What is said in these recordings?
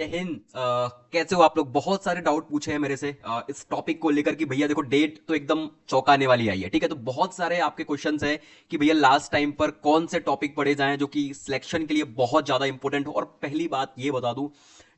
जय हिंद। कैसे हो आप लोग? बहुत सारे डाउट पूछे हैं मेरे से इस टॉपिक को लेकर कि भैया देखो डेट तो एकदम चौंकाने वाली आई है। ठीक है, तो बहुत सारे आपके क्वेश्चंस हैं कि भैया लास्ट टाइम पर कौन से टॉपिक पढ़े जाएं जो कि सिलेक्शन के लिए बहुत ज्यादा इंपॉर्टेंट हो। और पहली बात ये बता दूं,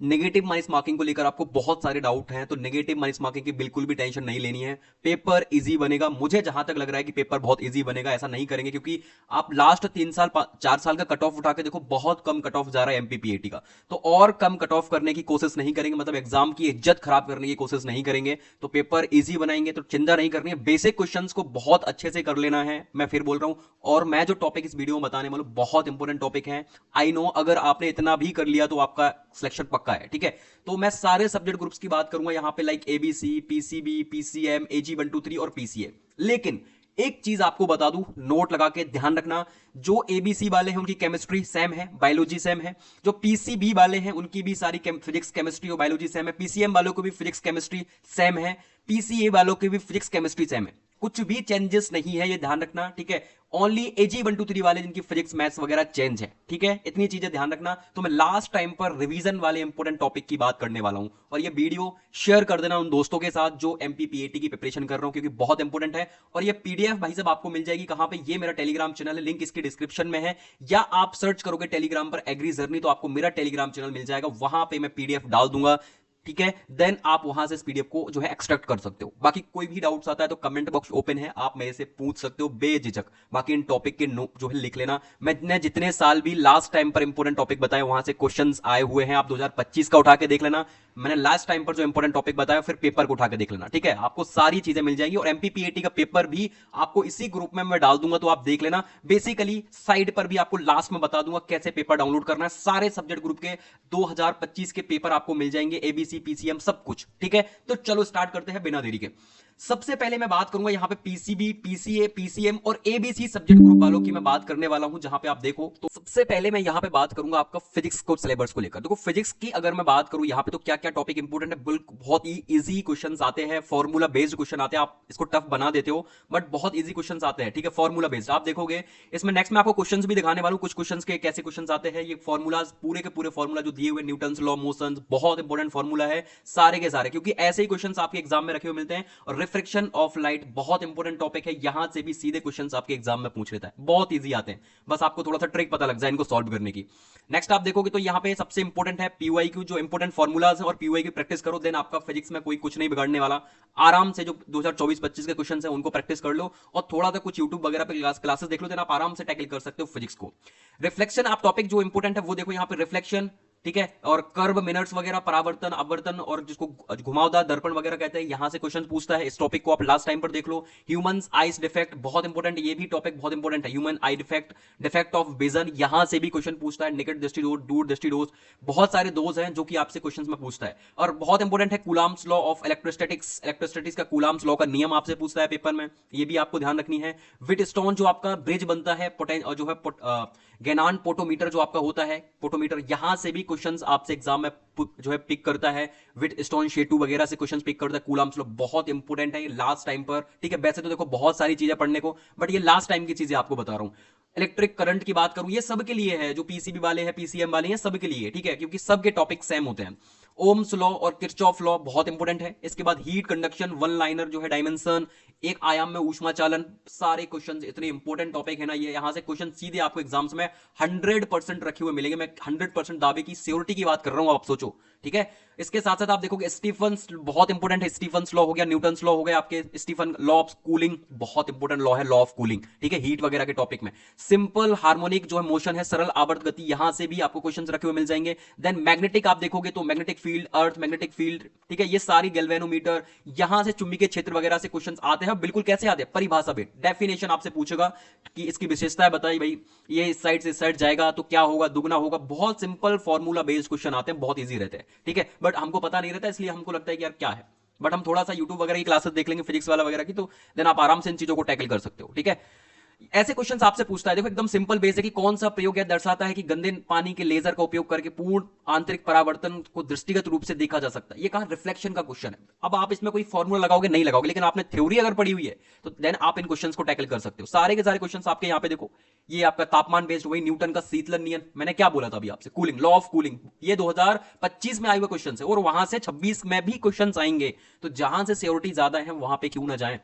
नेगेटिव माइनस मार्किंग को लेकर आपको बहुत सारे डाउट हैं, तो नेगेटिव माइनस मार्किंग की बिल्कुल भी टेंशन नहीं लेनी है। पेपर इजी बनेगा, मुझे जहां तक लग रहा है कि पेपर बहुत इजी बनेगा। ऐसा नहीं करेंगे क्योंकि आप लास्ट 3 साल 4 साल का कट ऑफ उठा के देखो, बहुत कम कट ऑफ जा रहा है एमपीपीएटी का। तो और कम कट ऑफ करने की कोशिश नहीं करेंगे, मतलब एग्जाम की इज्जत खराब करने की कोशिश नहीं करेंगे। तो पेपर इजी बनाएंगे, तो चिंता नहीं करनी है। बेसिक क्वेश्चंस को बहुत अच्छे से कर लेना है, मैं फिर बोल रहा हूं। और मैं जो टॉपिक इस वीडियो में बताने वाला हूं बहुत इंपॉर्टेंट टॉपिक है। आई नो अगर आपने इतना भी कर लिया तो आपका सिलेक्शन पक्का है। ठीक है, तो मैं सारे सब्जेक्ट ग्रुप्स की बात करूंगा यहाँ पे, लाइक एबीसी, पीसीबी, पीसीएम, एजी 1 2 3 और पीसीए। लेकिन एक चीज आपको बता दूं, नोट लगा के ध्यान रखना। जो एबीसी वाले हैं उनकी केमिस्ट्री सेम है, बायोलॉजी सेम है। जो पीसीबी वाले हैं उनकी भी सारी फिजिक्स केमिस्ट्री और बायोलॉजी सेम है। पीसीएम वालों को भी फिजिक्स केमिस्ट्री सेम है। पीसीए वालों की भी फिजिक्स केमिस्ट्री सेम है। कुछ भी चेंजेस नहीं है, ये ध्यान रखना। ठीक है, ओनली एजी 1 2 3 वाले जिनकी फिजिक्स मैथ्स वगैरह चेंज है। ठीक है, इतनी चीजें ध्यान रखना। तो मैं लास्ट टाइम पर रिवीजन वाले इंपॉर्टेंट टॉपिक की बात करने वाला हूं, और ये वीडियो शेयर कर देना उन दोस्तों के साथ जो एमपीपीएटी की प्रिपरेशन कर रहा हूं, क्योंकि बहुत इंपॉर्टेंट है। और ये पीडीएफ भाई साहब आपको मिल जाएगी कहां पे? ये मेरा टेलीग्राम चैनल है, लिंक इसकी डिस्क्रिप्शन में है। या आप सर्च करोगे टेलीग्राम पर एग्री जर्नी तो आपको मेरा टेलीग्राम चैनल मिल जाएगा, वहां पे मैं पीडीएफ डाल दूंगा। ठीक है, देन आप वहां से इस पीडीएफ को जो है एक्सट्रैक्ट कर सकते हो। बाकी कोई भी डाउट्स आता है तो कमेंट बॉक्स ओपन है, आप मेरे से पूछ सकते हो बेझिझक। बाकी इन टॉपिक के जो है लिख लेना। मैंने जितने साल भी लास्ट टाइम पर इंपॉर्टेंट टॉपिक बताए वहां से क्वेश्चंस आए हुए हैं, आप 2025 का उठा के देख लेना। मैंने लास्ट टाइम पर जो इंपॉर्टेंट टॉपिक बताया फिर पेपर को उठा के देख लेना। ठीक है, आपको सारी चीजें मिल जाएगी। और एमपीपीएटी का पेपर भी आपको इसी ग्रुप में मैं डाल दूंगा, तो आप देख लेना। बेसिकली साइड पर भी आपको लास्ट में बता दूंगा कैसे पेपर डाउनलोड करना है। सारे सब्जेक्ट ग्रुप के 2025 के पेपर आपको मिल जाएंगे, एबीसी, पीसीएम, सब कुछ। ठीक है, तो चलो स्टार्ट करते हैं बिना देरी के। सबसे पहले मैं बात करूंगा यहाँ पे पीसीबी, पीसीए, पीसीएम और एबीसी सब्जेक्ट ग्रुप वालों की मैं बात करने वाला हूं। जहां पे आप देखो, तो सबसे पहले मैं यहाँ पे बात करूंगा आपका फिजिक्स को सिलेबस को लेकर। देखो फिजिक्स की अगर मैं बात करूं यहाँ पे, तो क्या क्या टॉपिक इंपोर्टेंट है? बहुत ही इजी क्वेश्चंस आते हैं, फॉर्मूला बेस्ड क्वेश्चन आते हैं। आप इसको टफ बना देते हो बट बहुत इजी क्वेश्चंस आते हैं। ठीक है, फॉर्मूला बेस्ड आप देखोगे इसमें। नेक्स्ट मैं आपको क्वेश्चंस भी दिखाने वाला हूं, कुछ क्वेश्चंस के कैसे क्वेश्चंस आते हैं। ये फॉर्मूलाज पूरे के पूरे फॉर्मूला जो दिए हुए, न्यूटन्स लॉ मोशन, बहुत इंपॉर्टेंट फॉर्मूला है सारे के सारे, क्योंकि ऐसे ही क्वेश्चंस आपके एग्जाम में रखे हुए मिलते हैं। और रिफ्लेक्शन ऑफ लाइट बहुत इंपॉर्टेंट टॉपिक है, यहां से भी सीधे क्वेश्चंस आपके एग्जाम में पूछ लेता है, बहुत इजी आते हैं। बस आपको थोड़ा सा ट्रिक पता लग जाए इनको सॉल्व करने की। नेक्स्ट आप देखोगे तो यहाँ पे सबसे इंपॉर्टेंट है पीवाईक्यू, जो इंपॉर्टेंट फॉर्मूलाज है, और पीवाईक्यू प्रैक्टिस करो, देन आपका फिजिक्स में कोई कुछ नहीं बिगाड़ने वाला। आराम से जो 2024-25 के क्वेश्चन है उनको प्रैक्टिस कर लो, और थोड़ा सा कुछ यूट्यूब वगैरह पे क्लासेस देख लो, देन आप आराम से टैकल कर सकते हो फिजिक्स को। रिफ्लेक्शन आप टॉपिक जो इंपॉर्टेंट है वो देखो यहाँ पे, रिफ्लेक्शन। ठीक है, और कर्व, मिनट्स वगैरह, परावर्तन, अपवर्तन, और जिसको घुमावदार दर्पण वगैरह कहते हैं, यहां से क्वेश्चन पूछता है। इस टॉपिक को आप लास्ट टाइम पर देख लो। ह्यूमन आइज डिफेक्ट बहुत इंपॉर्टेंट, ये भी टॉपिक बहुत इंपॉर्टेंट है। Human I defect, defect of vision, यहां से भी क्वेश्चन पूछता है। निकट दृष्टि दोष, दूर दृष्टि दोष, बहुत सारे दोष हैं जो कि आपसे क्वेश्चन में पूछता है। और बहुत इंपॉर्टेंट है coulombs law of electrostatics, electrostatics का कूलाम्स लॉ का नियम आपसे पूछता है पेपर में, ये भी आपको ध्यान रखनी है। विटस्टोन जो आपका ब्रिज बनता है, जो है गेनान पोटोमीटर जो आपका होता है, पोटोमीटर, यहां से भी क्वेश्चंस आपसे एग्जाम में जो है पिक करता है। विट स्टोन शेटू वगैरह से क्वेश्चंस पिक करता है। कूलाम्स लॉ बहुत इंपॉर्टेंट है ये लास्ट टाइम पर। ठीक है, वैसे तो देखो बहुत सारी चीजें पढ़ने को, बट ये लास्ट टाइम की चीजें आपको बता रहा हूं। इलेक्ट्रिक करंट की बात करूं, ये सब के लिए है, जो पीसीबी वाले हैं, पीसीएम वाले हैं, सब के लिए। ठीक है, क्योंकि सबके टॉपिक सेम होते हैं। ओम्स लॉ और किरचॉफ लॉ बहुत इंपॉर्टेंट है। इसके बाद हीट कंडक्शन, वन लाइनर जो है, डायमेंशन, एक आयाम में ऊष्मा चालन, सारे क्वेश्चन इतने इंपॉर्टेंट टॉपिक है ना ये, यहां से क्वेश्चन सीधे आपको एग्जाम्स में 100% रखे हुए मिलेंगे। मैं 100% दावे की श्योरिटी की बात कर रहा हूं, आप सोचो। ठीक है, इसके साथ साथ आप देखोगे स्टीफन्स बहुत इंपॉर्टेंट है। स्टीफन्स लॉ हो गया, न्यूटन्स लॉ हो गया आपके, स्टीफन लॉ ऑफ कूलिंग बहुत इंपॉर्टेंट लॉ है, लॉ ऑफ कूलिंग। ठीक है, हीट वगैरह के टॉपिक में। सिंपल हार्मोनिक जो है मोशन है, सरल आवर्त गति, यहां से भी आपको क्वेश्चंस रखे हुए मिल जाएंगे। देन मैग्नेटिक आप देखोगे तो magnetic field, earth magnetic field, ठीक है, ये सारी गैल्वेनोमीटर, यहां से चुंबकीय क्षेत्र वगैरह से क्वेश्चंस आते हैं। बिल्कुल कैसे आते हैं? परिभाषा पे, डेफिनेशन आपसे पूछेगा कि इसकी विशेषताएं बताइए भाई, ये इस साइड से इस साइड जाएगा तो क्या होगा, दुगना होगा। बहुत सिंपल फॉर्मूला बेस्ड क्वेश्चन आते हैं, बहुत ईजी रहते हैं। ठीक है, बट हमको पता नहीं रहता, इसलिए हमको लगता है कि यार क्या है। बट हम थोड़ा सा यूट्यूब वगैरह की क्लासेस देख लेंगे फिजिक्स वाला वगैरह की, तो देन आप आराम से इन चीजों को टैकल कर सकते हो। ठीक है, ऐसे क्वेश्चंस आपसे पूछता है। देखो एकदम सिंपल बेस है कि कौन सा प्रयोग यह दर्शाता है कि गंदे पानी के लेजर का उपयोग करके पूर्ण आंतरिक परावर्तन को दृष्टिगत रूप से देखा जा सकता है। ये कहा रिफ्लेक्शन का क्वेश्चन है। अब आप इसमें कोई फॉर्मूला लगाओगे नहीं लगाओगे, लेकिन आपने थ्योरी अगर पढ़ी हुई है तो देन आप इन क्वेश्चंस को टैकल कर सकते हो। सारे के सारे क्वेश्चंस आपके यहाँ पे देखो, ये आपका तापमान बेस्ड, वही न्यूटन का शीतलन नियम, मैंने क्या बोला था अभी आपसे, कूलिंग, लॉ ऑफ कूलिंग, ये 2025 में आए हुए क्वेश्चन है और वहां से 26 में भी क्वेश्चन आएंगे। तो जहां से सियोरिटी ज्यादा है वहां पे क्यों ना जाए,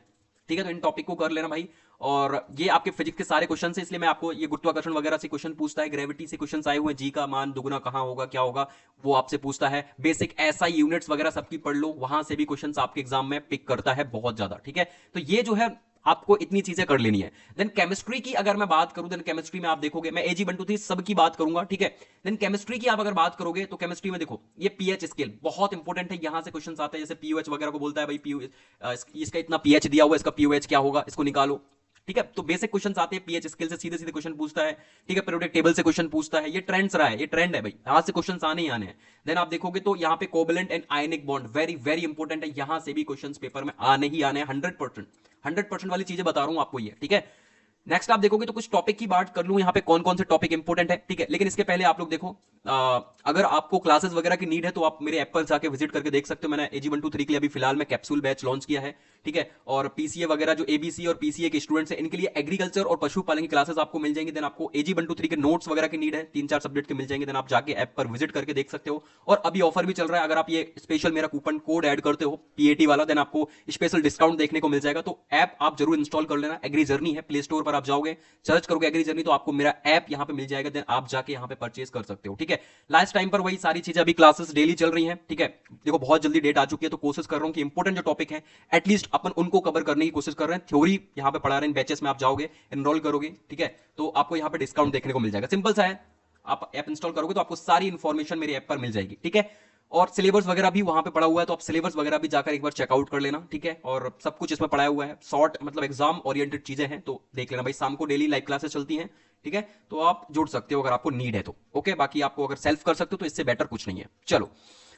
ठीक है। तो इन टॉपिक को कर लेना भाई। और ये आपके फिजिक्स के सारे क्वेश्चन है, इसलिए मैं आपको ये गुरुत्वाकर्षण वगैरह से क्वेश्चन पूछता है, ग्रेविटी से क्वेश्चन आए हुए हैं, जी का मान दुगुना कहां होगा, क्या होगा, वो आपसे पूछता है। बेसिक एसआई यूनिट्स वगैरह सबकी पढ़ लो, वहां से भी क्वेश्चन आपके एग्जाम में पिक करता है बहुत ज्यादा, ठीक है। तो ये जो है आपको इतनी चीजें कर लेनी है। देन केमिस्ट्री की अगर मैं बात करूं, देन केमिस्ट्री में आप देखोगे मैं AG 1 2 3 सब की बात करूंगा, ठीक है। देन केमिस्ट्री की आप अगर बात करोगे तो केमिस्ट्री में देखो ये पीएच स्केल बहुत इंपॉर्टेंट है, यहां से क्वेश्चन आते हैं, जैसे पीओएच वगैरह को बोलता है भाई इसका इतना पीएच दिया हुआ है, इसका पीओएच क्या होगा, इसको निकालो, ठीक है। तो बेसिक क्वेश्चन आते हैं पीएच स्केल से, सीधे सीधे क्वेश्चन पूछता है, ठीक है। पीरियोडिक टेबल से क्वेश्चन पूछता है, ये ट्रेंड्स रहा है, ये ट्रेंड है भाई, यहां से क्वेश्चन आने ही आने हैं। देन आप देखोगे तो यहाँ पे covalent and ionic bond very very important है, यहां से भी क्वेश्चन पेपर में आने ही आने हैं 100% वाली चीजें बता रहा हूं आपको ये, ठीक है। नेक्स्ट आप देखोगे तो कुछ टॉपिक की बात कर लूं यहाँ पे, कौन कौन से टॉपिक इंपॉर्टेंट है, ठीक है। लेकिन इसके पहले आप लोग देखो, अगर आपको क्लासेस वगैरह की नीड है तो आप मेरे ऐप पर जाके विजिट करके देख सकते हो। मैंने AG 1 2 3 के लिए अभी फिलहाल में कैप्सूल बैच लॉन्च किया है, ठीक है। और पीसीए वगैरह जो एबीसी और पीसीए के स्टूडेंट्स हैं, इनके लिए एग्रीकल्चर और पशुपालन की क्लासेस आपको मिल जाएंगी। देन आपको AG 1 2 3 के नोट्स वगैरह की नीड है, 3-4 सब्जेक्ट के मिल जाएंगे, देन आप जाके ऐप पर विजिट करके देख सकते हो। और अभी ऑफर भी चल रहा है, अगर आप ये स्पेशल मेरा कूपन कोड ऐड करते हो PAT वाला, देन आपको स्पेशल डिस्काउंट देखने को मिल जाएगा। तो ऐप आप जरूर इंस्टॉल कर लेना, एग्री जर्नी है, प्ले स्टोर पर आप जाओगे, सर्च करोगे एग्री जर्नी, तो आपको मेरा ऐप यहाँ पे मिल जाएगा, देन आप जाके यहाँ पे परचेज कर सकते हो, ठीक है। लास्ट टाइम पर वही सारी चीजें, अभी क्लासेस डेली चल रही हैं, ठीक है। देखो बहुत जल्दी डेट आ चुकी है, तो कोशिश कर रहा हूं कि इंपॉर्टेंट जो टॉपिक है एटलीस्ट अपन उनको कवर करने की कोशिश कर रहे हैं। थ्योरी यहाँ पे पढ़ा रहे हैं, बैचेस में आप जाओगे, एनरोल करोगे, ठीक है, तो आपको यहाँ पे डिस्काउंट देखने को मिल जाएगा। सिंपल सा है, आप ऐप इंस्टॉल करोगे तो आपको सारी इंफॉर्मेशन मेरे ऐप पर मिल जाएगी, ठीक है। और सिलेबस वगैरह भी वहां पे पड़ा हुआ है, तो आप सिलेबस वगैरह भी जाकर एक बार चेकआउट कर लेना, ठीक है। और सब कुछ इसमें पढ़ाया हुआ है, शॉर्ट मतलब एग्जाम ओरिएंटेड चीजें हैं, तो देख लेना भाई। शाम को डेली लाइव क्लासेस चलती हैं, ठीक है, तो आप जुड़ सकते हो अगर आपको नीड है तो, ओके। बाकी आपको अगर सेल्फ कर सकते हो तो इससे बेटर कुछ नहीं है। चलो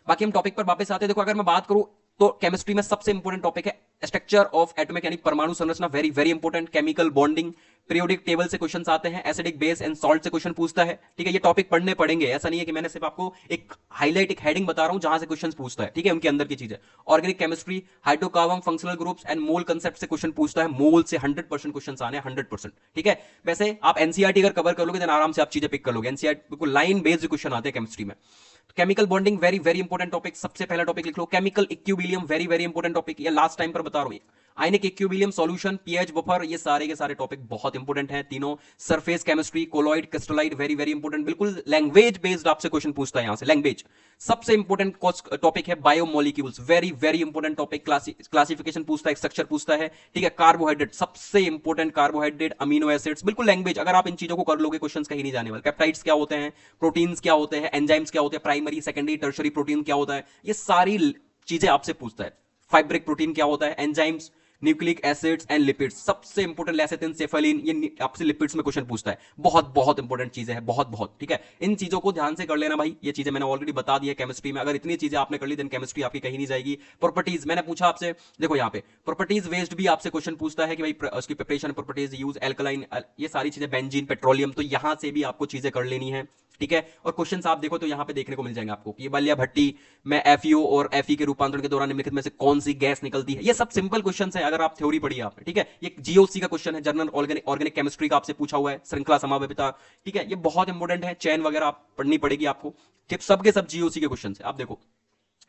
बाकी हम टॉपिक पर वापस आते हैं। देखो अगर मैं बात करूं तो केमिस्ट्री में सबसे इंपॉर्टेंट टॉपिक है स्ट्रक्चर ऑफ एटॉमिक, यानी परमाणु संरचना, very very important. Chemical bonding, periodic table से क्वेश्चंस आते हैं, एसिडिक बेस एंड सॉल्ट से क्वेश्चन पूछता है, ठीक है। ये टॉपिक पढ़ने पड़ेंगे, ऐसा नहीं है कि मैंने सिर्फ आपको एक हाईलाइट, एक हेडिंग बता रहा हूं जहां से क्वेश्चन पूछता है, ठीक है, उनके अंदर की चीजें। Organic chemistry, hydrocarbon, functional groups and mole concept से क्वेश्चन पूछता है, मोल से 100% क्वेश्चन आने 100%, ठीक है। वैसे आप एनसीईआरटी अगर कवर कर लोगे देन आराम से आप चीजें पिक कर लोगे, एनसीईआरटी बिल्कुल लाइन बेस्ड क्वेश्चन आते हैं केमिस्ट्री में। Chemical bonding very very important topic, सबसे पहला टॉपिक लिख लो। Chemical equilibrium very very important topic, ये लास्ट टाइम पर बता रहा हूं। Ionic equilibrium, solution, pH, buffer, ये सारे के सारे टॉपिक बहुत इंपॉर्टेंट हैं तीनों। Surface chemistry, colloid, crystalloid, very very important, बिल्कुल लैंग्वेज बेस्ड आपसे क्वेश्चन पूछता है यहां से। लैंग्वेज सबसे इंपॉर्टेंट टॉपिक है। Biomolecules, very very important topic, classification पूछता है, स्ट्रक्चर पूछता है, ठीक है। कार्बोहाइड्रेट सबसे इंपॉर्टेंट, कार्बोहाइड्रेट, अमीनो एसिड्स, बिल्कुल लैंग्वेज। अगर आप इन चीजों को कर लोगे क्वेश्चन कहीं नहीं जाने वाले। पेप्टाइड्स क्या होते हैं, प्रोटीन्स क्या होते हैं, एंजाइम्स क्या होते हैं, प्राइमरी सेकेंडरी टर्शरी प्रोटीन क्या होता है, ये सारी चीजें आपसे पूछता है। फाइब्रिक प्रोटीन क्या होता है, enzymes, nucleic acids and lipids, सबसे इंपॉर्टेंट लेसेथिन, सेफालिन, ये आपसे लिपिड्स में क्वेश्चन पूछता है। बहुत बहुत इंपॉर्टेंट चीजें हैं, बहुत बहुत, ठीक है। इन चीजों को ध्यान से कर लेना भाई, ये चीजें मैंने ऑलरेडी बता दी है केमिस्ट्री में। अगर इतनी चीजें आपने कर ली देन केमिस्ट्री आपकी कहीं नहीं जाएगी। प्रॉपर्टीज मैंने पूछा आपसे, देखो यहाँ पे प्रॉपर्टीज वेस्ट भी आपसे क्वेश्चन पूछता है कि भाई उसकी प्रिपरेशन प्रॉपर्टीज, यूज एल्कलाइन, ये सारी चीजें, बेंजीन, पेट्रोलियम, तो यहां से भी आपको चीजें कर लेनी है, ठीक है। और क्वेश्चंस आप देखो तो यहां पे देखने को मिल जाएंगे आपको कि बलिया भट्टी में एफईओ और एफई के रूपांतरण के दौरान निम्नलिखित में से कौन सी गैस निकलती है। ये सब सिंपल क्वेश्चंस हैं अगर आप थ्योरी पढ़ी आपने, ठीक है। ये जीओसी का क्वेश्चन है, जनरल ऑर्गेनिक केमिस्ट्री का आपसे पूछा हुआ है, श्रृंखला समावेशिता, ठीक है, ये बहुत इंपॉर्टेंट है। चैन वगैरह आप पढ़नी पड़ेगी आपको, ठीक, सब के सब जीओसी के क्वेश्चन है। आप देखो,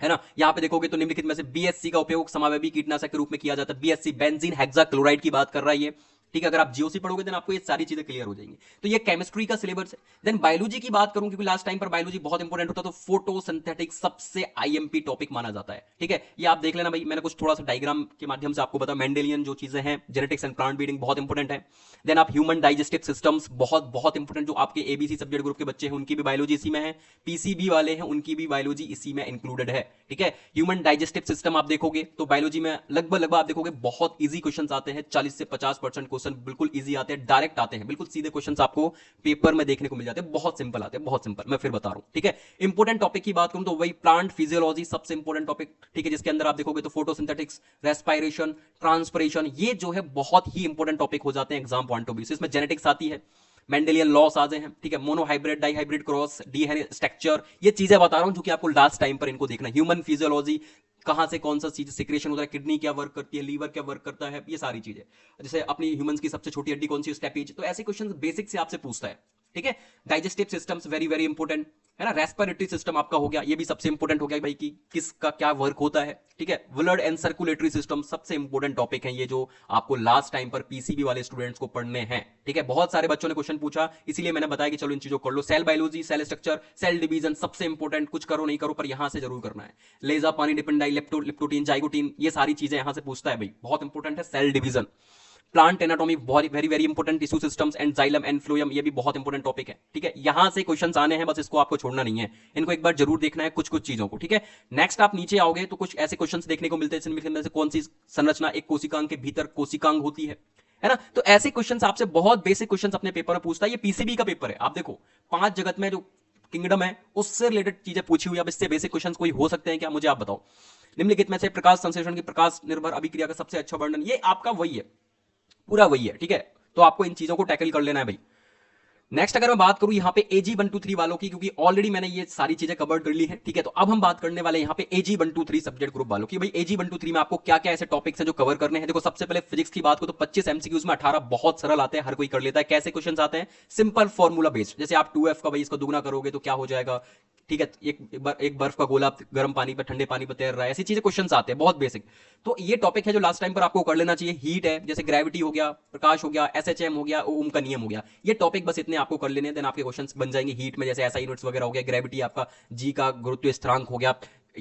है ना, यहां पे देखोगे तो निम्नलिखित में से बीएससी का उपयोग समावेशी कीटनाशक के रूप में किया जाता है। बीएससी बेंजीन हेक्साक्लोराइड की बात कर रहा है ये, ठीक है। अगर आप जीओसी पढ़ोगे देन आपको ये सारी चीजें क्लियर हो जाएंगी। तो ये केमिस्ट्री का सिलेबस है। देन बायोलॉजी की बात करूं, क्योंकि लास्ट टाइम पर बायोलॉजी बहुत इंपॉर्टेंट होता है, तो फोटोसिंथेटिक सबसे आईएमपी टॉपिक माना जाता है, ठीक है। ये आप देख लेना भाई, मैंने कुछ थोड़ा सा डायग्राम के माध्यम से आपको बता, मेंडेलियन जो चीजें हैं, जेनेटिक्स एंड प्लांट ब्रीडिंग बहुत इंपॉर्टेंट है। देन आप ह्यूमन डाइजेस्टिव सिस्टम्स, बहुत बहुत इंपॉर्टेंट, जो आपके एबीसी सब्जेक्ट ग्रुप के बच्चे हैं उनकी भी बायोलॉजी इसी में है, पीसीबी वाले हैं उनकी भी बायोलॉजी इसी में इंक्लूडेड है, ठीक है। ह्यूमन डाइजेस्टिव सिस्टम आप देखोगे तो बायोलॉजी में लगभग आप देखोगे बहुत ईजी क्वेश्चन आते हैं, 40 से 50% क्वेश्चन बिल्कुल इजी आते हैं, डायरेक्ट आते हैं, बिल्कुल सीधे क्वेश्चन आपको पेपर में देखने को मिल जाते हैं, बहुत सिंपल आते हैं, बहुत सिंपल। मैं फिर बता रहा हूं, ठीक है। इंपॉर्टेंट टॉपिक की बात करूं तो वही प्लांट फिजियोलॉजी सबसे इंपॉर्टेंट टॉपिक, ठीक है, जिसके अंदर आप देखोगे तो फोटोसिंथेटिक्स, रेस्पिरेशन, ट्रांसपिरेशन, ये जो है बहुत ही इंपॉर्टेंट टॉपिक हो जाते हैं एग्जाम पॉइंट ऑफ व्यू से। इसमें जेनेटिक्स आती है, मेंडेलियन लॉस आ जाए हैं, ठीक है, monohybrid, dihybrid cross, DNA structure, ये चीजें बता रहा हूं जो कि आपको लास्ट टाइम पर इनको देखना। ह्यूमन फिजियोलॉजी, कहां से कौन सा चीज सिक्रेशन होता है, किडनी क्या वर्क करती है, लीवर क्या वर्क करता है, ये सारी चीजें। जैसे अपनी ह्यूमंस की सबसे छोटी हड्डी कौन सी, स्टेपेज, तो ऐसे क्वेश्चन बेसिक से आपसे पूछता है, ठीक है। Digestive systems very very important है ना। रेस्पिरेटरी सिस्टम आपका हो गया, ये भी सबसे इंपॉर्टेंट हो गया भाई कि किसका क्या वर्क होता है, ठीक है। ब्लड एंड सर्कुलेटरी सिस्टम सबसे इंपॉर्टेंट टॉपिक है, ये जो आपको लास्ट टाइम पर पीसीबी वाले स्टूडेंट्स को पढ़ने हैं, ठीक है। बहुत सारे बच्चों ने क्वेश्चन पूछा, इसीलिए मैंने बताया कि चलो इन चीजों को कर लो। Cell biology, cell structure, cell division सबसे इंपॉर्टेंट, कुछ करो नहीं करो पर यहां से जरूर करना है। लेजा, पानी डिपेंडाई, लेप्टोटीन, जाइगोटीन, ये सारी चीजें यहां से पूछता है भाई, बहुत इंपॉर्टेंट है। Cell division, plant anatomy, very very important, tissue systems and xylem and phloem, ये भी बहुत इंपॉर्टेंट टॉपिक है, ठीक है। यहां से क्वेश्चंस आने हैं, बस इसको आपको छोड़ना नहीं है, इनको एक बार जरूर देखना है कुछ कुछ चीजों को, ठीक है। नेक्स्ट आप नीचे आओगे तो कुछ ऐसे क्वेश्चंस देखने को मिलते हैं जिनमें से कौन सी संरचना एक कोशिकांग के भीतर कोशिकांग होती है ना। तो ऐसे क्वेश्चंस आपसे बहुत बेसिक क्वेश्चंस अपने पेपर में पूछता है। ये पीसीबी का पेपर है, आप देखो 5 जगत में जो किंगडम है उससे रिलेटेड चीजें पूछी हुई, अब इससे बेसिक क्वेश्चंस कोई हो सकते हैं क्या, मुझे आप बताओ। निम्नलिखित में से प्रकाश संश्लेषण की प्रकाश निर्भर अभिक्रिया का सबसे अच्छा वर्णन, ये आपका वही है, पूरा वही है, ठीक है। तो आपको इन चीजों को टैकल कर लेना है भाई। नेक्स्ट अगर मैं बात करूं यहाँ पे AG 123 वालों की, क्योंकि ऑलरेडी मैंने ये सारी चीजें कवर कर ली है, ठीक है। तो अब हम बात करने वाले यहाँ पे AG 123 सब्जेक्ट ग्रुप वालों की। भाई AG 123 में आपको क्या क्या ऐसे टॉपिक्स हैं जो कवर करने हैं। देखो सबसे पहले फिजिक्स की बात करो तो 25 MCQs में 18 बहुत सरल आते हैं, हर कोई कर लेता है। कैसे क्वेश्चन आते हैं, सिंपल फॉर्मूला बेस्ड, जैसे आप 2F का भाई इसको दुगना करोगे तो क्या हो जाएगा, ठीक है। एक बर्फ का गोला गर्म पानी पर ठंडे पानी पर तैर रहा है, ऐसी चीजें क्वेश्चंस आते हैं बहुत बेसिक। तो ये टॉपिक है जो लास्ट टाइम पर आपको कर लेना चाहिए। हीट है, जैसे ग्रेविटी हो गया, प्रकाश हो गया, SHM हो गया, ओम का नियम हो गया, ये टॉपिक बस इतने आपको कर लेने हैं, देन आपके क्वेश्चंस बन जाएंगे। हीट में जैसे SI यूनिट्स वगैरह हो गया, ग्रेविटी आपका G का गुरुत्व स्थिरांक हो गया,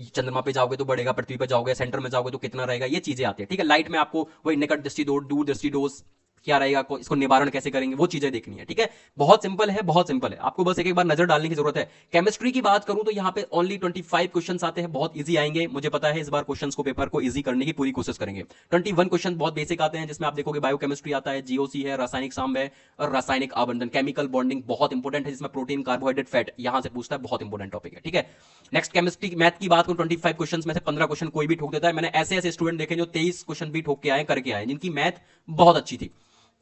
चंद्रमा पे जाओगे तो बढ़ेगा, पृथ्वी पे जाओगे, सेंटर में जाओगे तो कितना रहेगा, ये चीजें आती है, ठीक है। लाइट में आपको वही निकट दृष्टि दोष, दूर दृष्टि दोष क्या रहेगा, इसको निवारण कैसे करेंगे, वो चीजें देखनी है, ठीक है। बहुत सिंपल है, बहुत सिंपल है, आपको बस एक एक बार नजर डालने की जरूरत है। केमिस्ट्री की बात करूं तो यहाँ पे ओनली 25 क्वेश्चंस आते हैं, बहुत इजी आएंगे, मुझे पता है। इस बार क्वेश्चंस को, पेपर को इजी करने की पूरी कोशिश करेंगे। 21 क्वेश्चन बहुत बेसिक आते हैं, जिसमें आप देखोगे बायोकेमिस्ट्री आता है, GOC है, रासायनिक साम्य है, और रासायनिक आबंधन, केमिकल बॉन्डिंग बहुत इंपॉर्टेंट है, जिसमें प्रोटीन, कार्बोहाइड्रेट, फैट यहां से पूछता है, बहुत इंपॉर्टेंट टॉपिक है, ठीक है। नेक्स्ट केमिस्ट्री मैथ की बात करूं 25 क्वेश्चन में से 15 क्वेश्चन कोई भी ठोक देता है। मैंने ऐसे ऐसे स्टूडेंट देखे जो 23 क्वेश्चन भी ठोक के आए, करके आए, जिनकी मैथ बहुत अच्छी थी।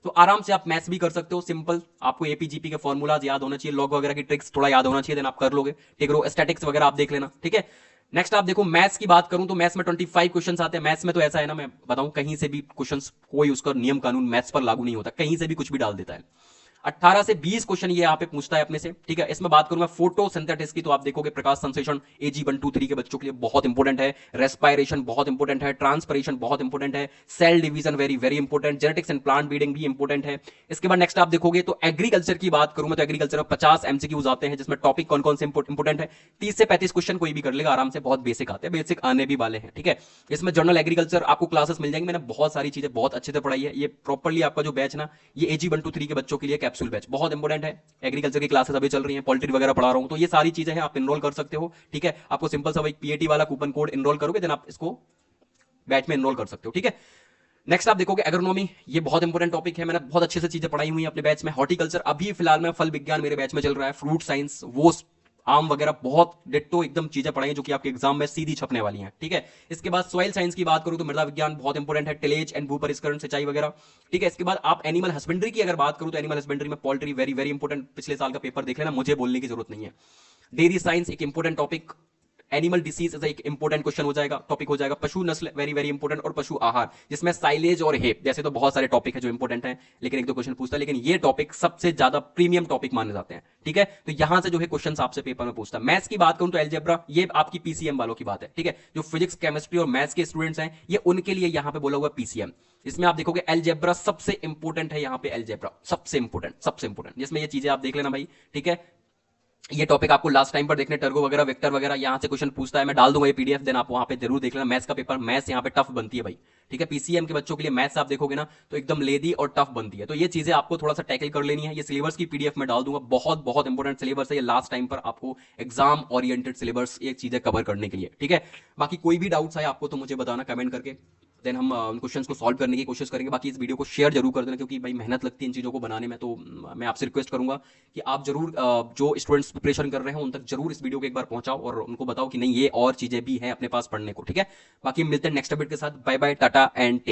तो आराम से आप मैथ्स भी कर सकते हो, सिंपल। आपको एपीजीपी के फॉर्मूलाज याद होना चाहिए, लॉग वगैरह की ट्रिक्स थोड़ा याद होना चाहिए, देन आप कर लोगे, ठीक है। स्टैटिक्स वगैरह आप देख लेना, ठीक है। नेक्स्ट आप देखो मैथ्स की बात करूं तो मैथ्स में 25 क्वेश्चंस आते हैं। मैथ्स में तो ऐसा है ना, मैं बताऊं, कहीं से भी क्वेश्चंस, कोई उसका नियम कानून मैथ्स पर लागू नहीं होता, कहीं से भी कुछ भी डाल देता है। 18 से 20 क्वेश्चन ये यहाँ पे पूछता है अपने से, ठीक है। इसमें बात करूंगा फोटोसिंथेसिस की, तो आप देखोगे प्रकाश संश्लेषण AG 123 के बच्चों के लिए बहुत इंपॉर्टेंट है, रेस्पिरेशन बहुत इंपॉर्टेंट है, ट्रांसपिरेशन बहुत इंपॉर्टेंट है, cell division very very important, genetics and plant breeding भी इंपॉर्टेंट है। इसके बाद नेक्स्ट आप देखोगे तो एग्रीकल्चर की बात करूं मैं तो एग्रीकल्चर में 50 MCQs आते हैं, जिसमें टॉपिक कौन कौन से इंपॉर्टेंट है, 30 से 35 क्वेश्चन कोई भी कर लेगा आराम से, बहुत बेसिक आते हैं, बेसिक आने भी वाले हैं, ठीक है। इसमें जनरल एग्रीकल्चर आपको क्लासेस मिल जाएंगे, मैंने बहुत सारी चीजें बहुत अच्छे से पढ़ाई है। ये प्रॉपर्ली आपका जो बैच ना, ये AG 123 के बच्चों के लिए कैप्सूल बैच बहुत इंपॉर्टेंट है। एग्रीकल्चर की क्लासेस अभी चल रही हैं, पोल्ट्री वगैरह पढ़ा रहा हूं, तो ये सारी चीजें हैं, आप इनरोल कर सकते हो, ठीक है। आपको सिंपल सा एक PAT वाला कूपन कोड इनरोल करोगे, देन आप इसको बैच में इनरोल कर सकते हो, ठीक है। नेक्स्ट आप देखोगे एग्रोनॉमी, ये बहुत इंपॉर्टेंट टॉपिक है, मैंने बहुत अच्छे से चीजें पढ़ाई हुई हैं अपने बैच में। हॉर्टिकल्चर अभी फिलहाल में, फल विज्ञान मेरे बैच में चल रहा है, फ्रूट साइंस, वो आम वगैरह बहुत डिट्टो एकदम चीजें पढ़ाई जो कि आपके एग्जाम में सीधी छपने वाली हैं, ठीक है। इसके बाद सॉइल साइंस की बात करूं तो मृदा विज्ञान बहुत इंपॉर्टेंट है, टिलेज एंड भू परिष्करण, सिंचाई वगैरह, ठीक है। इसके बाद आप एनिमल हस्बेंड्री की अगर बात करूं तो एनिमल हस्बेंड्री में पोल्ट्री वेरी वेरी इंपॉर्टेंट, पिछले साल का पेपर देख लेना, मुझे बोलने की जरूरत नहीं है। डेयरी साइंस एक इंपॉर्टेंट टॉपिक, एनिमल डिसीज एक इंपॉर्टेंट क्वेश्चन हो जाएगा, टॉपिक हो जाएगा। पशु नस्ल वेरी वेरी इंपॉर्टेंट, और पशु आहार, जिसमें साइलेज और हेप जैसे तो बहुत सारे टॉपिक है जो इंपॉर्टेंट है, लेकिन एक दो क्वेश्चन पूछता है, लेकिन ये टॉपिक सबसे ज्यादा प्रीमियम टॉपिक माने जाते हैं, ठीक है। तो यहां से जो है क्वेश्चन आपसे पेपर में पूछता है। मैथ्स की बात करूं तो एलजेब्रा, ये आपकी PCM वालों की बात है, ठीक है। जो फिजिक्स, केमिस्ट्री और मैथ्स के स्टूडेंट्स हैं, ये उनके लिए यहां पे बोला हुआ PCM। इसमें आप देखोगे एलजेब्रा सबसे इंपॉर्टेंट है, यहां पे एलजेब्रा सबसे इंपॉर्टेंट, सबसे इंपॉर्टेंट, जिसमें ये चीजें आप देख लेना भाई, ठीक है। ये टॉपिक आपको लास्ट टाइम पर देखने, टर्गो वगैरह, वेक्टर वगैरह, यहां से क्वेश्चन पूछता है, मैं डाल दूंगा ये PDF, देन आप वहां पे जरूर देख लेना। मैथ्स का पेपर, मैथ्स यहां पे टफ बनती है भाई, ठीक है। PCM के बच्चों के लिए मैथ्स आप देखोगे ना तो एकदम लेदी और टफ बनती है, तो ये चीजें आपको थोड़ा सा टैकल कर लेनी है। ये सिलेबस की PDF में डाल दूंगा, बहुत बहुत इंपॉर्टेंट सिलेबस है ये, लास्ट टाइम पर आपको एग्जाम ओरिएंटेड सिलेबस ये चीजें कवर करने के लिए, ठीक है। बाकी कोई भी डाउट्स आए आपको तो मुझे बताना कमेंट करके, देन हम उन क्वेश्चंस को सॉल्व करने की कोशिश करेंगे। बाकी इस वीडियो को शेयर जरूर कर देना, क्योंकि भाई मेहनत लगती है इन चीज़ों को बनाने में। तो मैं आपसे रिक्वेस्ट करूंगा कि आप जरूर जो स्टूडेंट्स प्रिपरेशन कर रहे हैं उन तक जरूर इस वीडियो को एक बार पहुंचाओ और उनको बताओ कि नहीं, ये और चीज़ें भी हैं अपने पास पढ़ने को, ठीक है। बाकी मिलते हैं नेक्स्ट अपडेट के साथ। बाय बाय, टाटा एंड टेक